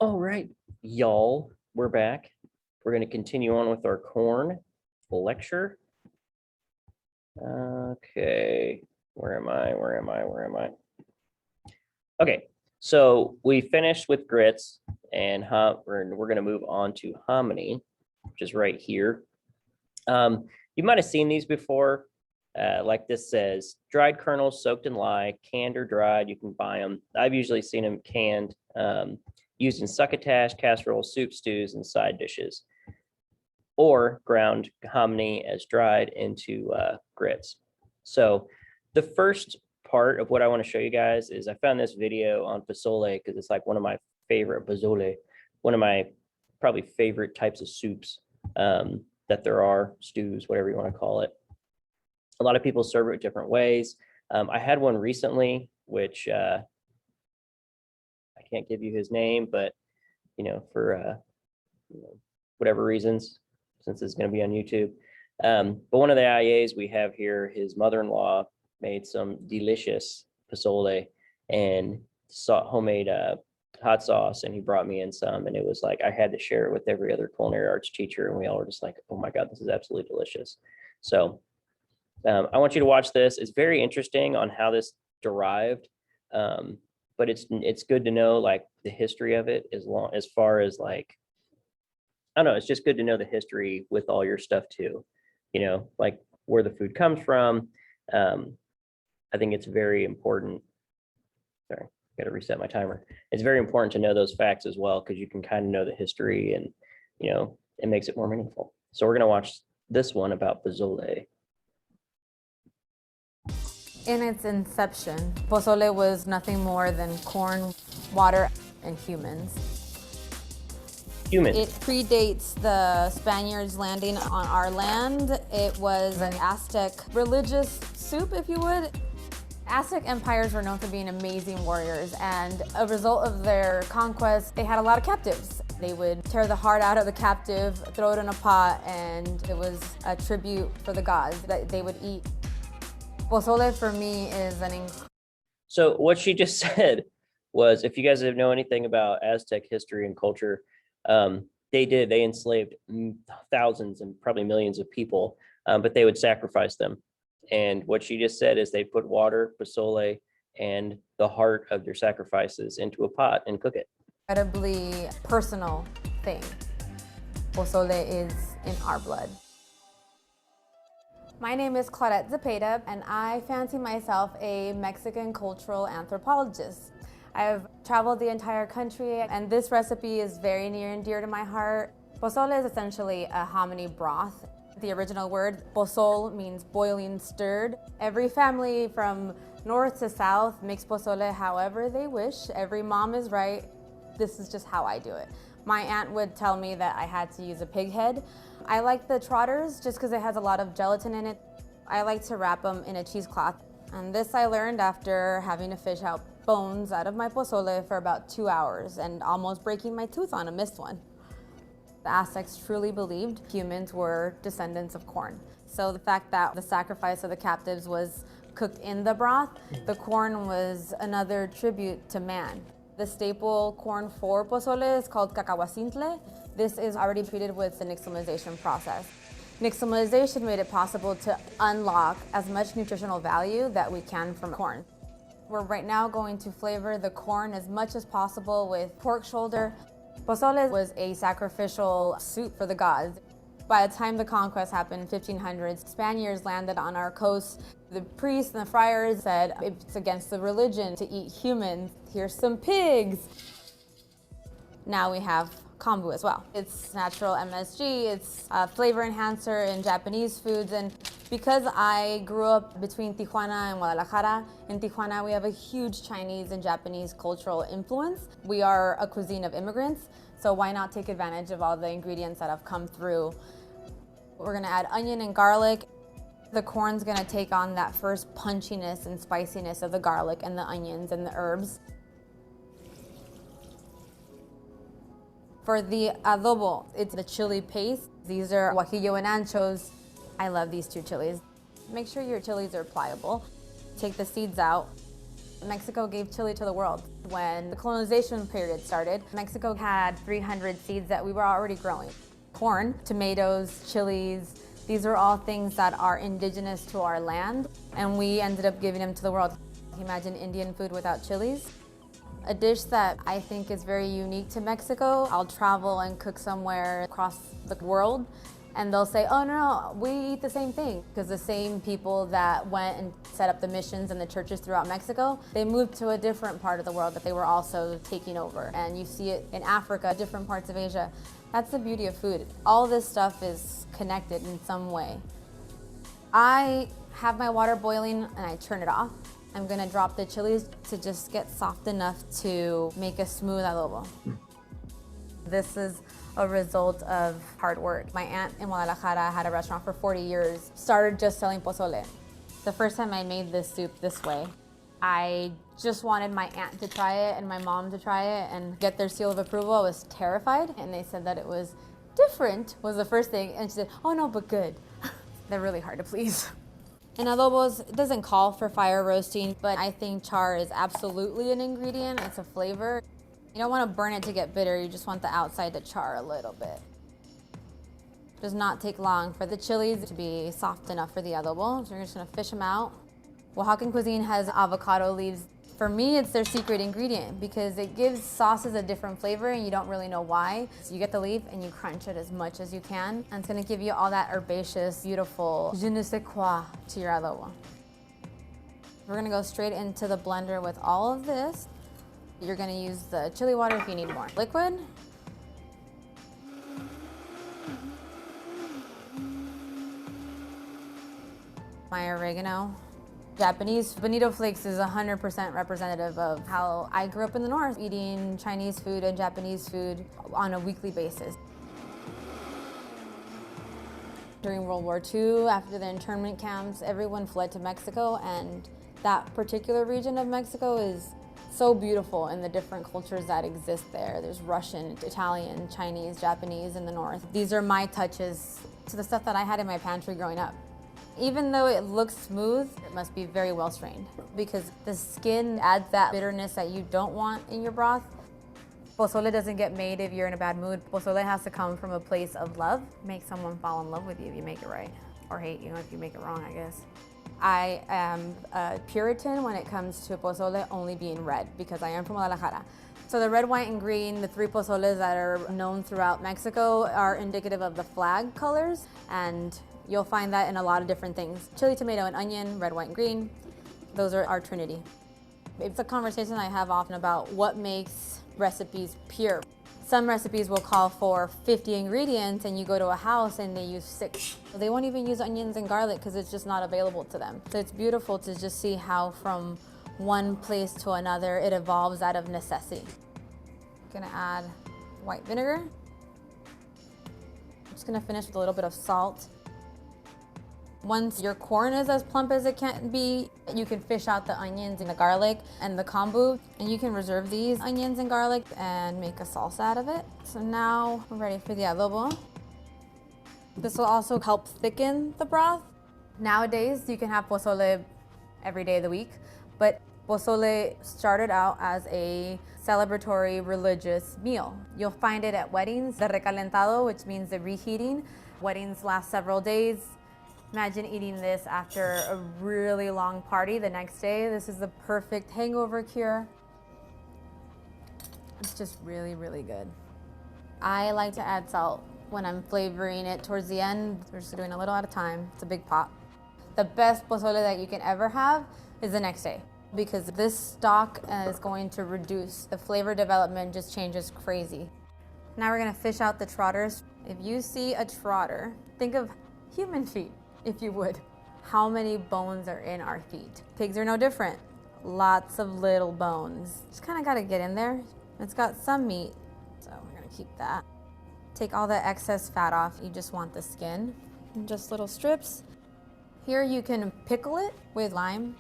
All right, y'all, we're back. We're going to continue on with our corn lecture. Okay, where am I? Okay, so we finished with grits, and we're going to move on to hominy, which is right here. You might have seen these before. Like this says, dried kernels soaked in lye, canned or dried. You can buy them. I've usually seen them canned, used in succotash, casseroles, soup, stews, and side dishes, or ground hominy as dried into grits. So the first part of what I want to show you guys is I found this video on pozole because it's like one of my favorite pozole, one of my probably favorite types of soups that there are, stews, whatever you want to call it. A lot of people serve it different ways. I had one recently, which I can't give you his name, but for whatever reasons, since it's going to be on YouTube. But one of the IAs we have here, his mother-in-law made some delicious pozole and homemade hot sauce, and he brought me in some, and it was like I had to share it with every other culinary arts teacher, and we all were just like, oh my God, this is absolutely delicious. So I want you to watch this. It's very interesting on how this derived, but it's good to know like the history of it as far as like, I don't know, it's just good to know the history with all your stuff too, like where the food comes from. I think it's very important. Sorry, got to reset my timer. It's very important to know those facts as well, because you can kind of know the history and, it makes it more meaningful. So we're going to watch this one about pozole. In its inception, pozole was nothing more than corn, water, and humans. It predates the Spaniards landing on our land. It was an Aztec religious soup, if you would. Aztec empires were known for being amazing warriors, and a result of their conquest, they had a lot of captives. They would tear the heart out of the captive, throw it in a pot, and it was a tribute for the gods that they would eat. Pozole for me is So what she just said was, if you guys know anything about Aztec history and culture, they enslaved thousands and probably millions of people, but they would sacrifice them. And what she just said is they put water, pozole, and the heart of their sacrifices into a pot and cook it. Incredibly personal thing. Pozole is in our blood. My name is Claudette Zepeda, and I fancy myself a Mexican cultural anthropologist. I've traveled the entire country, and this recipe is very near and dear to my heart. Pozole is essentially a hominy broth. The original word, pozol, means boiling, stirred. Every family from north to south makes pozole however they wish. Every mom is right. This is just how I do it. My aunt would tell me that I had to use a pig head. I like the trotters just because it has a lot of gelatin in it. I like to wrap them in a cheesecloth. And this I learned after having to fish out bones out of my pozole for about 2 hours and almost breaking my tooth on a missed one. The Aztecs truly believed humans were descendants of corn. So the fact that the sacrifice of the captives was cooked in the broth, the corn was another tribute to man. The staple corn for pozole is called cacahuacintle. This is already treated with the nixtamalization process. Nixtamalization made it possible to unlock as much nutritional value that we can from corn. We're right now going to flavor the corn as much as possible with pork shoulder. Pozole was a sacrificial soup for the gods. By the time the conquest happened in 1500s, Spaniards landed on our coast. The priests and the friars said it's against the religion to eat humans. Here's some pigs. Now we have kombu as well. It's natural MSG, it's a flavor enhancer in Japanese foods, and because I grew up between Tijuana and Guadalajara, in Tijuana we have a huge Chinese and Japanese cultural influence. We are a cuisine of immigrants, so why not take advantage of all the ingredients that have come through. We're gonna add onion and garlic. The corn's gonna take on that first punchiness and spiciness of the garlic and the onions and the herbs. For the adobo, it's the chili paste. These are guajillo and anchos. I love these two chilies. Make sure your chilies are pliable. Take the seeds out. Mexico gave chili to the world. When the colonization period started, Mexico had 300 seeds that we were already growing. Corn, tomatoes, chilies, these are all things that are indigenous to our land, and we ended up giving them to the world. Imagine Indian food without chilies. A dish that I think is very unique to Mexico, I'll travel and cook somewhere across the world, and they'll say, oh no, we eat the same thing. Because the same people that went and set up the missions and the churches throughout Mexico, they moved to a different part of the world that they were also taking over. And you see it in Africa, different parts of Asia. That's the beauty of food. All this stuff is connected in some way. I have my water boiling and I turn it off. I'm gonna drop the chilies to just get soft enough to make a smooth adobo. This is a result of hard work. My aunt in Guadalajara had a restaurant for 40 years, started just selling pozole. The first time I made this soup this way, I just wanted my aunt to try it and my mom to try it and get their seal of approval. I was terrified, and they said that it was different, was the first thing, and she said, oh no, but good. They're really hard to please. In adobos, it doesn't call for fire roasting, but I think char is absolutely an ingredient. It's a flavor. You don't want to burn it to get bitter, you just want the outside to char a little bit. Does not take long for the chilies to be soft enough for the adobo, so you're just gonna fish them out. Oaxacan cuisine has avocado leaves. For me, it's their secret ingredient because it gives sauces a different flavor and you don't really know why. So you get the leaf and you crunch it as much as you can, and it's gonna give you all that herbaceous, beautiful je ne sais quoi to your adobo. We're gonna go straight into the blender with all of this. You're gonna use the chili water if you need more liquid. My oregano. Japanese bonito flakes is 100% representative of how I grew up in the North, eating Chinese food and Japanese food on a weekly basis. During World War II, after the internment camps, everyone fled to Mexico, and that particular region of Mexico is so beautiful in the different cultures that exist there. There's Russian, Italian, Chinese, Japanese in the North. These are my touches to the stuff that I had in my pantry growing up. Even though it looks smooth, it must be very well strained because the skin adds that bitterness that you don't want in your broth. Pozole doesn't get made if you're in a bad mood. Pozole has to come from a place of love. Make someone fall in love with you if you make it right, or hate you if you make it wrong, I guess. I am a Puritan when it comes to pozole only being red because I am from Guadalajara. So the red, white, and green, the three pozoles that are known throughout Mexico, are indicative of the flag colors, and you'll find that in a lot of different things. Chili, tomato, and onion, red, white, and green. Those are our trinity. It's a conversation I have often about what makes recipes pure. Some recipes will call for 50 ingredients and you go to a house and they use 6. They won't even use onions and garlic because it's just not available to them. So it's beautiful to just see how from one place to another it evolves out of necessity. Gonna add white vinegar. I'm just gonna finish with a little bit of salt. Once your corn is as plump as it can be, you can fish out the onions and the garlic and the kombu, and you can reserve these onions and garlic and make a salsa out of it. So now we're ready for the adobo. This will also help thicken the broth. Nowadays, you can have pozole every day of the week, but pozole started out as a celebratory religious meal. You'll find it at weddings, the recalentado, which means the reheating. Weddings last several days. Imagine eating this after a really long party the next day. This is the perfect hangover cure. It's just really, really good. I like to add salt when I'm flavoring it towards the end. We're just doing a little at a time. It's a big pot. The best pozole that you can ever have is the next day because this stock is going to reduce. The flavor development just changes crazy. Now we're gonna fish out the trotters. If you see a trotter, think of human feet. If you would. How many bones are in our feet? Pigs are no different. Lots of little bones. Just kind of got to get in there. It's got some meat, so we're going to keep that. Take all the excess fat off. You just want the skin. And just little strips. Here you can pickle it with lime.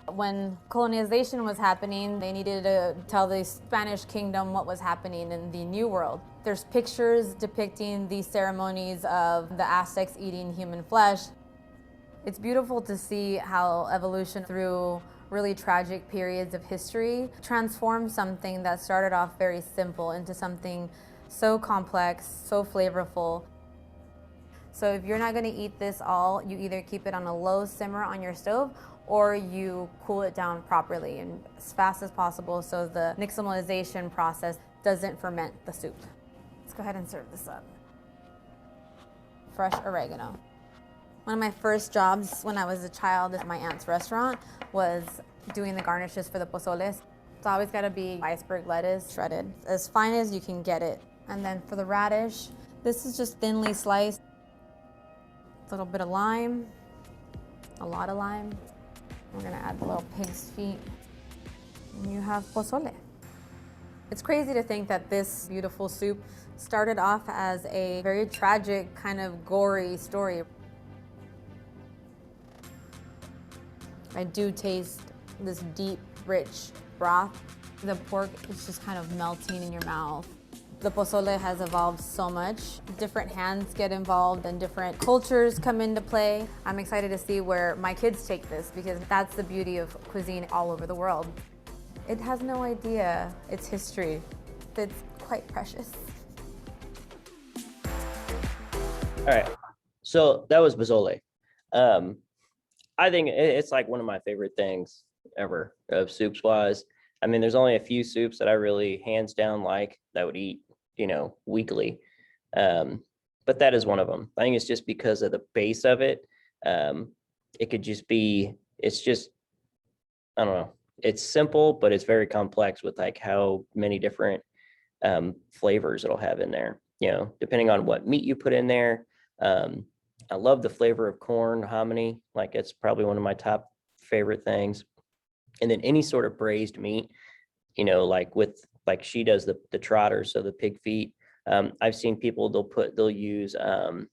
When colonization was happening, they needed to tell the Spanish kingdom what was happening in the New World. There's pictures depicting these ceremonies of the Aztecs eating human flesh. It's beautiful to see how evolution through really tragic periods of history, transform something that started off very simple into something so complex, so flavorful. So if you're not going to eat this all, you either keep it on a low simmer on your stove or you cool it down properly and as fast as possible so the nixtamalization process doesn't ferment the soup. Let's go ahead and serve this up. Fresh oregano. One of my first jobs when I was a child at my aunt's restaurant was doing the garnishes for the pozoles. It's always got to be iceberg lettuce, shredded, as fine as you can get it. And then for the radish, this is just thinly sliced. A little bit of lime, a lot of lime. We're gonna add the little pig's feet. And you have pozole. It's crazy to think that this beautiful soup started off as a very tragic, kind of gory story. I do taste this deep, rich broth. The pork is just kind of melting in your mouth. The pozole has evolved so much. Different hands get involved and different cultures come into play. I'm excited to see where my kids take this because that's the beauty of cuisine all over the world. It has no idea its history. It's quite precious. All right, so that was pozole. I think it's like one of my favorite things ever of soups wise. I mean, there's only a few soups that I really hands down like that I would eat, weekly. But that is one of them. I think it's just because of the base of it. It could just be, it's just, I don't know. It's simple, but it's very complex with like how many different flavors it'll have in there, depending on what meat you put in there. I love the flavor of corn, hominy. Like it's probably one of my top favorite things. And then any sort of braised meat, like she does the trotter, so the pig feet. I've seen people, they'll use, I've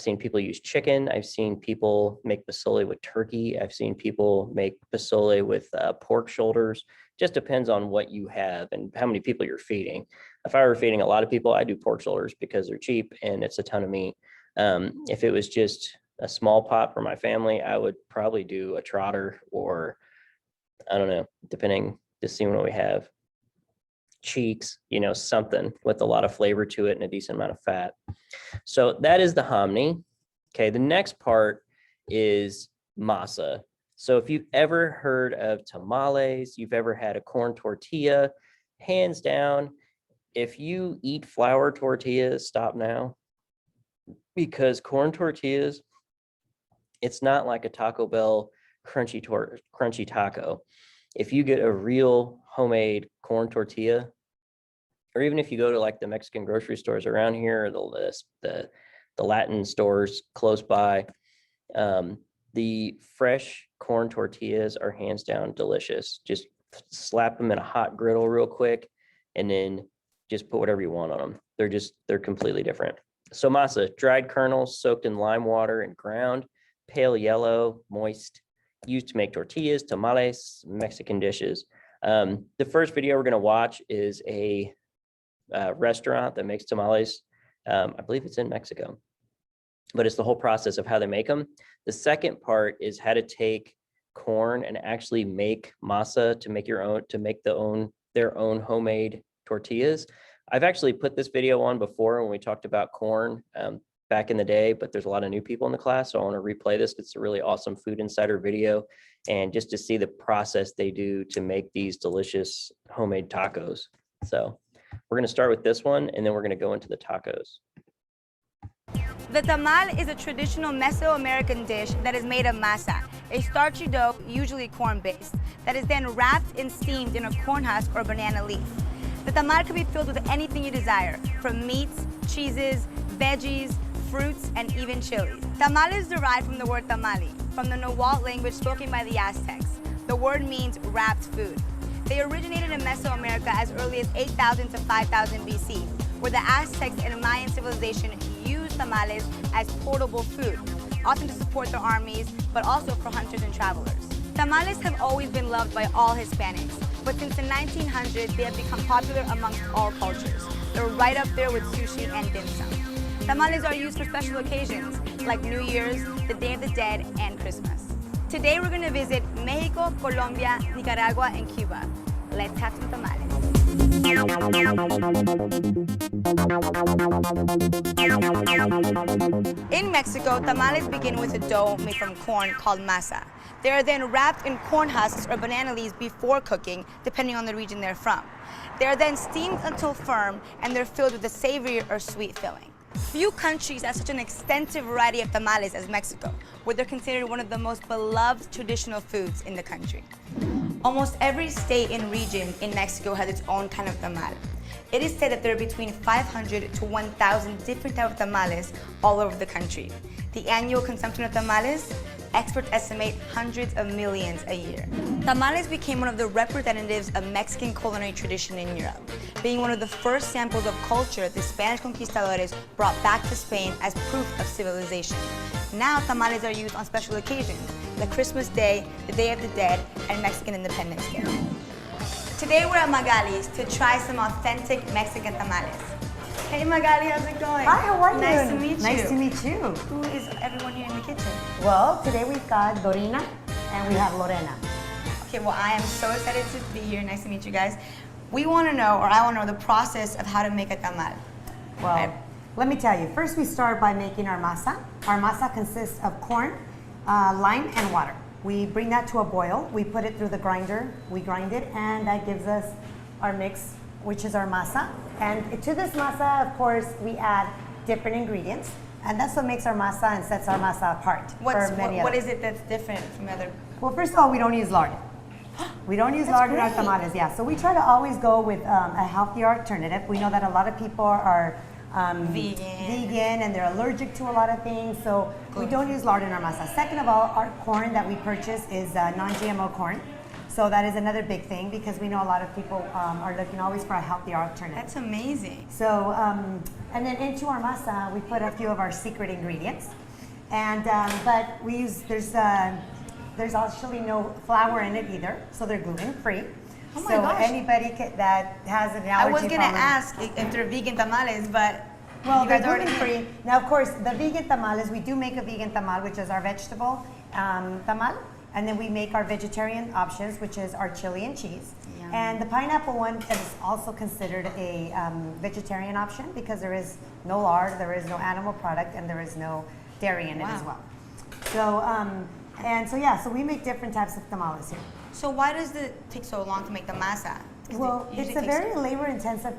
seen people use chicken. I've seen people make pozole with turkey. I've seen people make pozole with pork shoulders. Just depends on what you have and how many people you're feeding. If I were feeding a lot of people, I do pork shoulders because they're cheap and it's a ton of meat. If it was just a small pot for my family, I would probably do a trotter or I don't know, depending, just seeing what we have. Cheeks, something with a lot of flavor to it and a decent amount of fat. So that is the hominy. Okay, the next part is masa. So if you've ever heard of tamales, you've ever had a corn tortilla, hands down, if you eat flour tortillas, stop now. Because corn tortillas, it's not like a Taco Bell crunchy taco. If you get a real homemade corn tortilla, or even if you go to like the Mexican grocery stores around here, or the Latin stores close by, the fresh corn tortillas are hands down delicious. Just slap them in a hot griddle real quick, and then just put whatever you want on them. They're completely different. So masa, dried kernels soaked in lime water and ground, pale yellow, moist, used to make tortillas, tamales, Mexican dishes. The first video we're going to watch is a restaurant that makes tamales. I believe it's in Mexico, but it's the whole process of how they make them. The second part is how to take corn and actually make masa to make their own homemade tortillas. I've actually put this video on before when we talked about corn back in the day, but there's a lot of new people in the class, so I want to replay this. It's a really awesome Food Insider video, and just to see the process they do to make these delicious homemade tacos. So we're going to start with this one, and then we're going to go into the tacos. The tamal is a traditional Mesoamerican dish that is made of masa, a starchy dough, usually corn-based, that is then wrapped and steamed in a corn husk or banana leaf. The tamal can be filled with anything you desire, from meats, cheeses, veggies, fruits, and even chilies. Tamal is derived from the word tamali, from the Nahuatl language spoken by the Aztecs. The word means wrapped food. They originated in Mesoamerica as early as 8,000 to 5,000 BC, where the Aztecs and Mayan civilization used tamales as portable food, often to support their armies, but also for hunters and travelers. Tamales have always been loved by all Hispanics, but since the 1900s, they have become popular amongst all cultures. They're right up there with sushi and dim sum. Tamales are used for special occasions, like New Year's, the Day of the Dead, and Christmas. Today we're gonna visit Mexico, Colombia, Nicaragua, and Cuba. Let's have some tamales. In Mexico, tamales begin with a dough made from corn called masa. They are then wrapped in corn husks or banana leaves before cooking, depending on the region they're from. They are then steamed until firm, and they're filled with a savory or sweet filling. Few countries have such an extensive variety of tamales as Mexico, where they're considered one of the most beloved traditional foods in the country. Almost every state and region in Mexico has its own kind of tamal. It is said that there are between 500 to 1,000 different types of tamales all over the country. The annual consumption of tamales, experts estimate hundreds of millions a year. Tamales became one of the representatives of Mexican culinary tradition in Europe, being one of the first samples of culture the Spanish conquistadores brought back to Spain as proof of civilization. Now tamales are used on special occasions, like Christmas Day, the Day of the Dead, and Mexican Independence Day. Today we're at Magali's to try some authentic Mexican tamales. Hey Magali, how's it going? Hi, how are you? Nice to meet you. Nice to meet you. Who is everyone here in the kitchen? Well, today we've got Dorina and we have Lorena. Okay, well I am so excited to be here. Nice to meet you guys. We want to know, or I want to know, the process of how to make a tamal. Well, Okay. let me tell you. First, we start by making our masa. Our masa consists of corn, lime, and water. We bring that to a boil. We put it through the grinder. We grind it, and that gives us our mix, which is our masa. And to this masa, of course, we add different ingredients. And that's what makes our masa and sets our masa apart What others. is it that's different from other? Well, first of all, we don't use lard. We don't use That's lard in our great. tamales, yeah. So we try to always go with a healthier alternative. We know that a lot of people are vegan and they're allergic to a lot of things, so we don't use lard in our masa. Second of all, our corn that we purchase is non-GMO corn. So that is another big thing because we know a lot of people are looking always for a healthier alternative. That's amazing. So, and then into our masa, we put a few of our secret ingredients. And, but we use, there's actually no flour in it either, so they're gluten-free. Oh my so gosh. anybody that has an allergy I was gonna problem- ask if they're vegan tamales, but Well, you they're guys already gluten-free. Now, of course, the vegan tamales, we do make a vegan tamal, which is our vegetable tamal. And then we make our vegetarian options, which is our chili and cheese. Yum. And the pineapple one is also considered a vegetarian option because there is no lard, there is no animal product, and there is no dairy in it as Wow. well. So, so we make different types of tamales here. So why does it take so long to make the masa? 'Cause Well, it usually it's a takes- very labor-intensive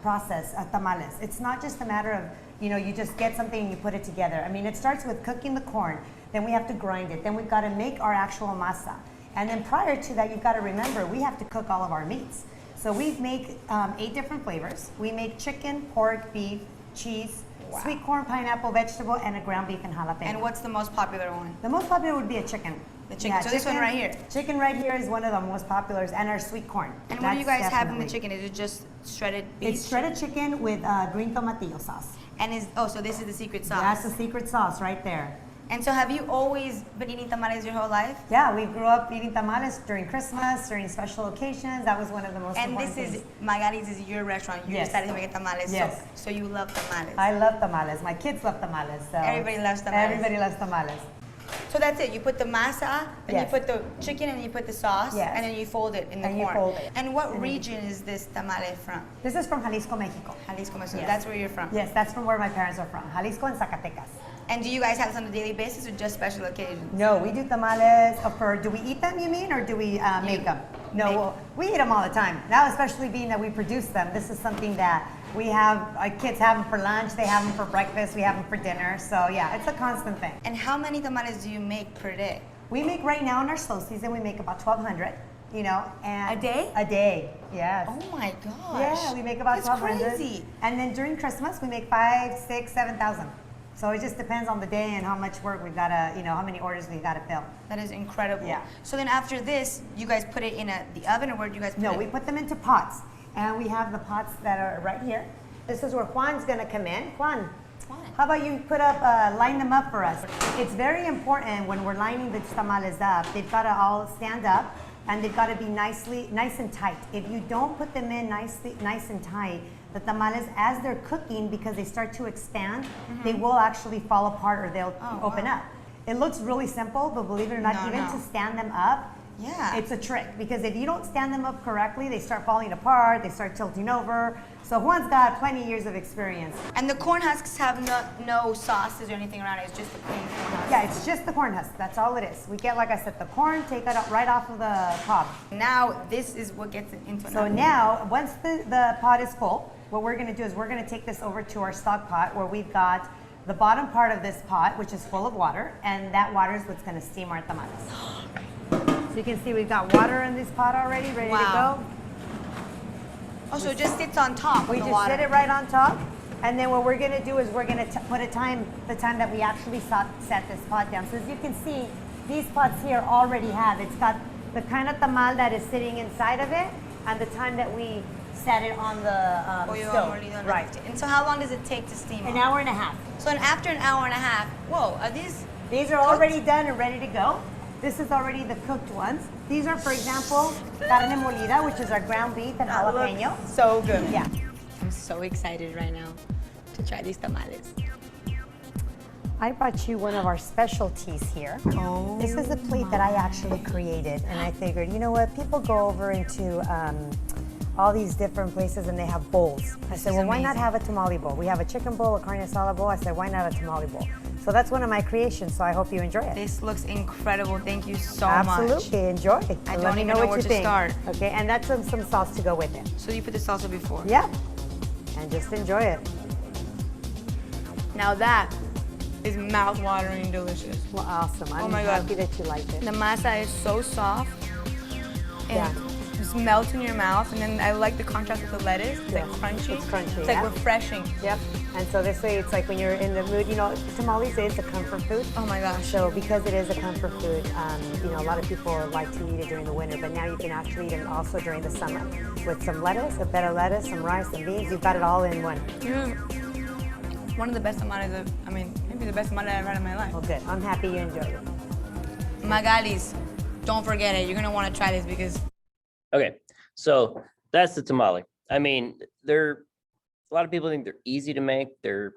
process, tamales. It's not just a matter of, you just get something and you put it together. I mean, it starts with cooking the corn, then we have to grind it, then we've got to make our actual masa. And then prior to that, you've got to remember, we have to cook all of our meats. So we make 8 different flavors. We make chicken, pork, beef, cheese, Wow. sweet corn, pineapple, vegetable, and a ground beef and jalapeno. And what's the most popular one? The most popular would be a chicken. The chicken. So this one right here. Chicken right here is one of the most popular, and our sweet corn. And what do you guys That's have in the definitely- chicken? Is it just shredded beef? It's shredded chicken with green tomatillo sauce. And so this is the secret sauce. That's the secret sauce right there. And so have you always been eating tamales your whole life? Yeah, we grew up eating tamales during Christmas, during special occasions. That was one of the most And important this is, things. Magali's is your restaurant. You Yes. decided to make tamales. Yes. So you love tamales. I love tamales. My kids love tamales. So Everybody loves tamales. Everybody loves tamales. So that's it. You put the masa, then you Yes. put the chicken, and you put the sauce, Yes. and then you fold it in the And you corn. fold it. And what region is this tamale from? This is from Jalisco, Mexico. Jalisco, Mexico. Yes. That's where you're from. Yes, that's from where my parents are from. Jalisco and Zacatecas. And do you guys have this on a daily basis or just special occasions? No, we do tamales. Do we eat them, you mean, or do we make them? No, make- well, we eat them all the time. Now, especially being that we produce them, this is something that we have, our kids have them for lunch, they have them for breakfast, we have them for dinner. So yeah, it's a constant thing. And how many tamales do you make per day? We make right now in our slow season, we make about 1,200, and A day? A day, yes. Oh my gosh. Yeah, we make about That's 1,200. crazy. And then during Christmas, we make 5, 6, 7,000. So it just depends on the day and how much work we've got to, how many orders we've got to fill. That is incredible. Yeah. So then after this, you guys put it in the oven, or where do you guys put No, it? we put them into pots, and we have the pots that are right here. This is where Juan's gonna come in. Juan, how about you line them up for us? It's very important when we're lining the tamales up, they've gotta all stand up, and they've gotta be nice and tight. If you don't put them in nice and tight, the tamales, as they're cooking, because they start to expand, they will actually fall apart or they'll open up. It looks really simple, but believe it or not, No, even no. to stand them up, Yeah. it's a trick, because if you don't stand them up correctly, they start falling apart, they start tilting over. So Juan's got plenty of years of experience. And the corn husks have no sauces or anything around it. It's just the plain corn husk. Yeah, it's just the corn husk. That's all it is. We get, like I said, the corn, take it right off of the cob. Now this is what gets it into So another. now, once the pot is full, what we're gonna do is we're gonna take this over to our stock pot where we've got the bottom part of this pot, which is full of water, and that water is what's gonna steam our tamales. So you can see we've got water in this pot already, ready Wow. to go. Oh, so it just sits on top. We of the just water. sit it right on top, and then what we're gonna do is we're gonna put the time that we actually set this pot down. So as you can see, these pots here already have, it's got the kind of tamal that is sitting inside of it, and the time that we set it on the Pollo stove. molido en Right. aceite. And so how long does it take to steam? An them? hour and a half. So after an hour and a half, whoa, are these? These are already done and ready to go. This is already the cooked ones. These are, for example, carne molida, which is our ground beef and jalapeno. So good. Yeah. I'm so excited right now to try these tamales. I brought you one of our specialties here. Oh. This is a plate that I actually created, and I figured, you know what? People go over into all these different places and they have bowls. I said, well, why not amazing. have a tamale bowl? We have a chicken bowl, a carne asada bowl. I said, why not a tamale bowl? So that's one of my creations, so I hope you enjoy it. This looks incredible. Thank you so Absolutely, much. enjoy. I Let don't me even know know what where you to think. start. Okay, and that's some sauce to go with it. So you put the salsa before. Yep, and just enjoy it. Now that is mouth-watering delicious. Well, awesome. I'm Oh my God. happy that you liked it. The masa is so soft and Yeah. just melts in your mouth. And then I like the contrast with the lettuce. It's like Yeah. crunchy. It's crunchy, It's like yeah. refreshing. Yep. And so this way, it's like when you're in the mood, you know, tamales is a comfort food. Oh my gosh. So because it is a comfort food, you know, a lot of people like to eat it during the winter, but now you can actually eat it also during the summer with some lettuce, a bed of lettuce, some rice, some beans. You've got it all in one. You're one of the best tamales maybe the best tamale I've had in my life. Well, good. I'm happy you enjoyed it. Magalis, don't forget it. You're gonna want to try this because Okay, so that's the tamale. I mean, they're a lot of people think they're easy to make. They're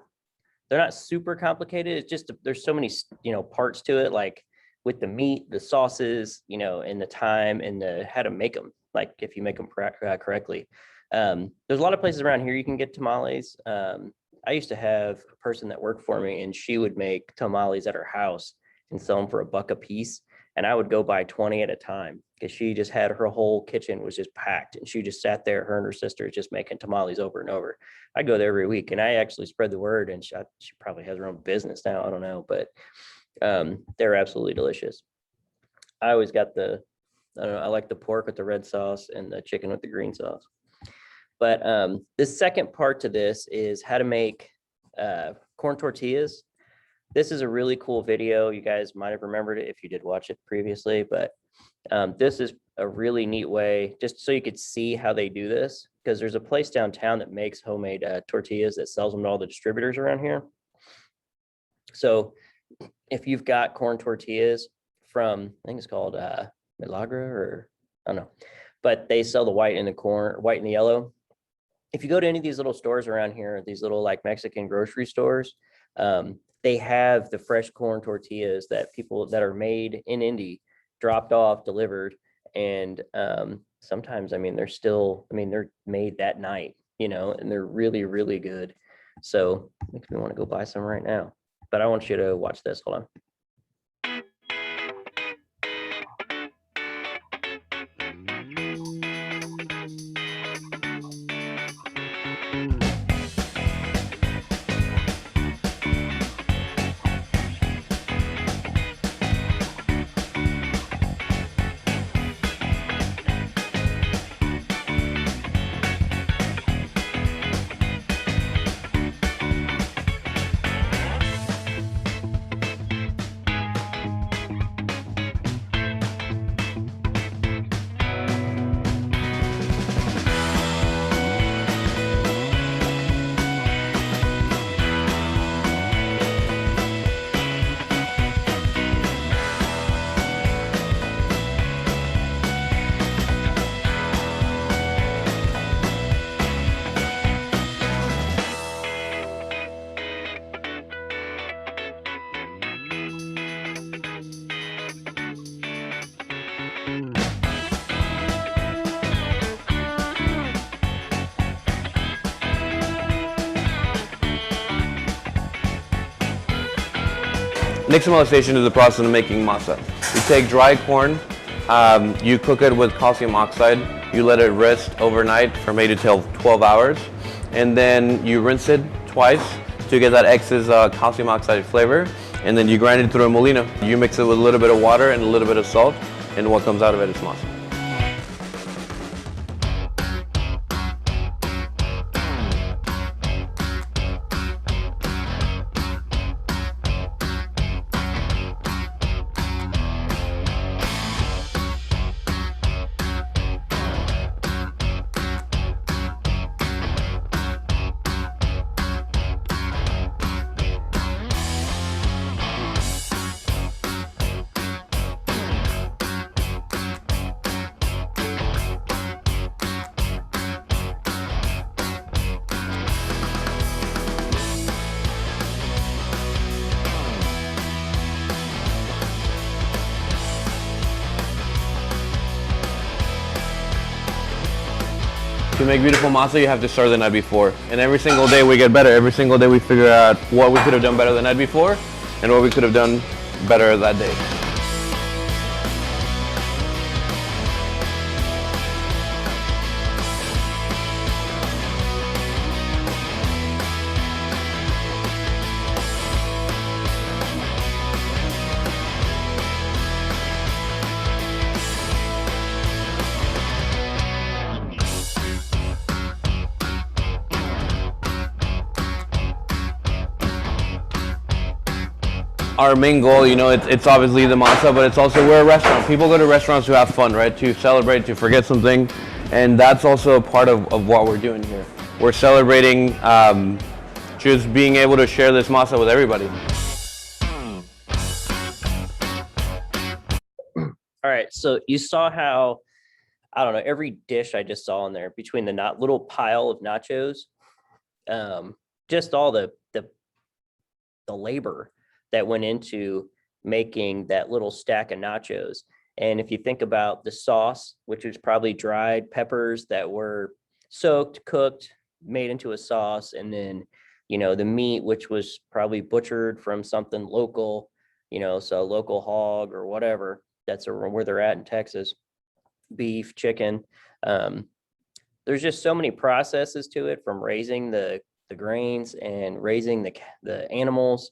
not super complicated. It's just there's so many parts to it, like with the meat, the sauces, and the time and the how to make them. Like if you make them correctly. There's a lot of places around here you can get tamales. I used to have a person that worked for me, and she would make tamales at her house and sell them for $1 a piece. And I would go buy 20 at a time because she just had her whole kitchen was just packed, and she just sat there, her and her sister just making tamales over and over. I'd go there every week, and I actually spread the word, and she probably has her own business now. I don't know, but they're absolutely delicious. I always got I like the pork with the red sauce and the chicken with the green sauce. But the second part to this is how to make corn tortillas. This is a really cool video. You guys might have remembered it if you did watch it previously, but this is a really neat way just so you could see how they do this, because there's a place downtown that makes homemade tortillas that sells them to all the distributors around here. So if you've got corn tortillas from, I think it's called Milagra, or I don't know, but they sell the white and the yellow. If you go to any of these little stores around here, these little like Mexican grocery stores, they have the fresh corn tortillas that people that are made in Indy, dropped off, delivered. And sometimes, they're made that night, and they're really, really good. So makes me want to go buy some right now, but I want you to watch this. Hold on. Nixtamalization is the process of making masa. You take dry corn, you cook it with calcium oxide, you let it rest overnight from 8 to 12 hours, and then you rinse it twice to get that excess calcium oxide flavor, and then you grind it through a molino. You mix it with a little bit of water and a little bit of salt, and what comes out of it is masa. To make beautiful masa, you have to start the night before. And every single day we get better. Every single day we figure out what we could have done better the night before and what we could have done better that day. Our main goal, you know, it's obviously the masa, but it's also, we're a restaurant. People go to restaurants to have fun, right? To celebrate, to forget something. And that's also a part of what we're doing here. We're celebrating just being able to share this masa with everybody. All right, so you saw how, I don't know, every dish I just saw in there between the little pile of nachos, just all the labor that went into making that little stack of nachos. And if you think about the sauce, which is probably dried peppers that were soaked, cooked, made into a sauce, and then, you know, the meat, which was probably butchered from something local, you know, so local hog or whatever, that's where they're at in Texas, beef, chicken. There's just so many processes to it, from raising the grains and raising the animals,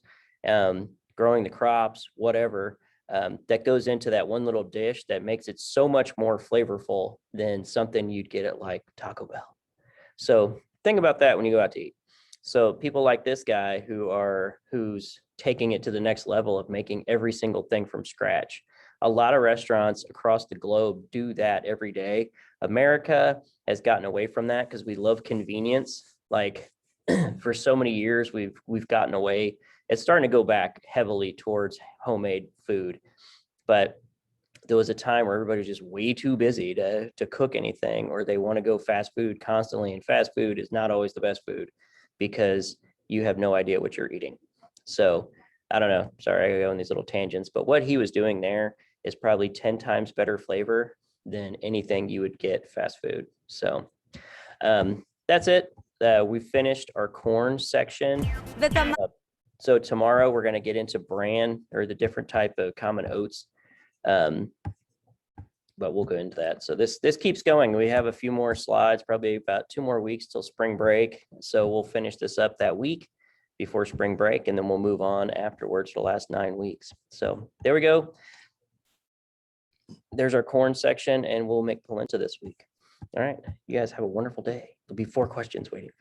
growing the crops, whatever, that goes into that one little dish that makes it so much more flavorful than something you'd get at like Taco Bell. So think about that when you go out to eat. So people like this guy who's taking it to the next level of making every single thing from scratch. A lot of restaurants across the globe do that every day. America has gotten away from that because we love convenience. Like for so many years, we've gotten away. It's starting to go back heavily towards homemade food, but there was a time where everybody was just way too busy to cook anything, or they want to go fast food constantly. And fast food is not always the best food because you have no idea what you're eating. So I don't know. Sorry, I go on these little tangents, but what he was doing there is probably 10 times better flavor than anything you would get fast food. So that's it. We finished our corn section. So tomorrow we're going to get into bran, or the different type of common oats. But we'll go into that. So this keeps going. We have a few more slides, probably about 2 more weeks till spring break. So we'll finish this up that week before spring break, and then we'll move on afterwards for the last 9 weeks. So there we go. There's our corn section, and we'll make polenta this week. All right. You guys have a wonderful day. There'll be 4 questions waiting.